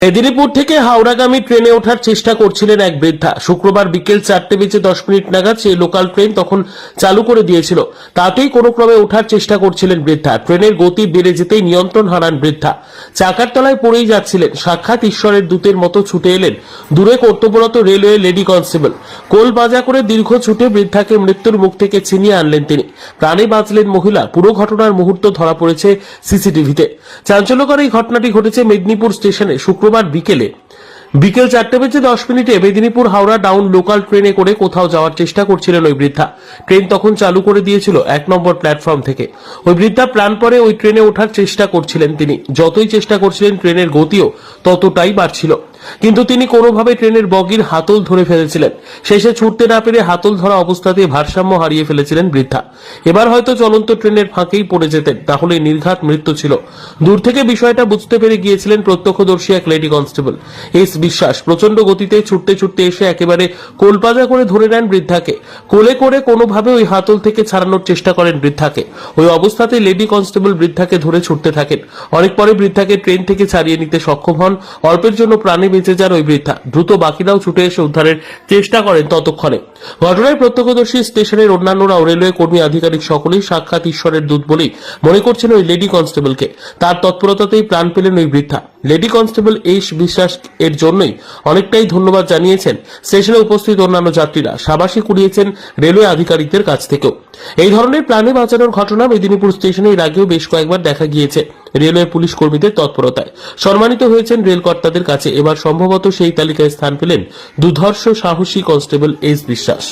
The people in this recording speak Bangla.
মেদিনীপুর থেকে হাওড়াগামী ট্রেনে ওঠার চেষ্টা করছিলেন এক বৃদ্ধা। শুক্রবার বিকেল 4:10 নাগাদ সেই লোকাল ট্রেন তখন চালু করে দিয়েছিল। তাতেই কোনো ক্রমে ওঠার চেষ্টা করছিলেন বৃদ্ধা। ট্রেনের গতি বেড়ে যেতেই নিয়ন্ত্রণ হারান বৃদ্ধা। চাকার তলায় পড়েই যাচ্ছিলেন। সাক্ষাৎ ঈশ্বরের দূতের মতো ছুটে এলেন দূরে কর্তব্যরত রেলওয়ে লেডি কনস্টেবল। কোল বাজা করে দীর্ঘ ছুটে বৃদ্ধাকে মৃত্যুর মুখ থেকে ছিনিয়ে আনলেন তিনি। প্রাণে বাঁচলেন মহিলা। পুরো ঘটনার মুহূর্ত ধরা পড়েছে সিসিটিভিতে। চাঞ্চল্যকর এই ঘটনাটি ঘটেছে মেদিনীপুর স্টেশনে শুক্রবার বিকেল 4:10 মেদিনীপুর হাওড়া ডাউন লোকাল ট্রেনে করে কোথাও যাওয়ার চেষ্টা করছিলেন ওই বৃদ্ধা। ট্রেন তখন চালু করে দিয়েছিল 1 নম্বর প্ল্যাটফর্ম থেকে। ওই বৃদ্ধা প্রাণপণে ওই ট্রেনে ওঠার চেষ্টা করছিলেন তিনি। যতই চেষ্টা করছিলেন ট্রেনের গতিও ততটাই বাড়ছিল, কিন্তু তিনি কোনোভাবে ট্রেনের বগির হাতল ধরে ফেলেছিলেন। শেষে ছুটতে না পেরে হাতল ধরা অবস্থাতে ভারসাম্য হারিয়ে ফেলেছিলেন বৃদ্ধা। এবার হয়তো চলন্ত ট্রেনের ফাঁকেই পড়ে যেতেন, তাহলে নির্ঘাত মৃত্যু ছিল। দূর থেকে বিষয়টা বুঝতে পেরে গিয়েছিলেন প্রত্যক্ষদর্শী এক লেডি কনস্টেবল এস বিশ্বাস। প্রচন্ড গতিতে ছুটতে ছুটতে এসে একেবারে কোলপাজা করে ধরে নেন বৃদ্ধাকে। কোলে করে কোনোভাবে ওই হাতল থেকে ছাড়ানোর চেষ্টা করেন বৃদ্ধাকে। ওই অবস্থাতে লেডি কনস্টেবল বৃদ্ধাকে ধরে ছুটতে থাকেন। অনেক পরে বৃদ্ধাকে ট্রেন থেকে ছাড়িয়ে নিতে সক্ষম হন। অল্পের জন্য প্রাণে বেঁচে যান ওই বৃদ্ধা। দ্রুত বাকিরাও ছুটে এসে উদ্ধারের চেষ্টা করেন ততক্ষণে। ঘটনায় প্রত্যক্ষদর্শী স্টেশনের অন্যান্যরাও রেলওয়ে কর্মী আধিকারিক সকলেই সাক্ষাৎ ঈশ্বরের দূত বলেই মনে করছেন ওই লেডি কনস্টেবলকে। তার তৎপরতাতেই প্রাণ পেলেন ওই বৃদ্ধা। লেডি কনস্টেবল এস বিশ্বাস এর জন্যই অনেকটাই ধন্যবাদ জানিয়েছেন স্টেশনে উপস্থিত অন্যান্য যাত্রীরা। সাবাসী কুড়িয়েছেন রেলওয়ে আধিকারিকদের কাছ থেকেও। এই ধরনের প্রাণে বাঁচানোর ঘটনা মেদিনীপুর স্টেশনে এর আগেও বেশ কয়েকবার দেখা গিয়েছে রেলওয়ে পুলিশ কর্মীদের তৎপরতায়। সম্মানিত হয়েছেন রেল কর্তাদের কাছে। এবার সম্ভবত সেই তালিকায় স্থান পেলেন দুর্ধর্ষ সাহসী কনস্টেবল এস বিশ্বাস।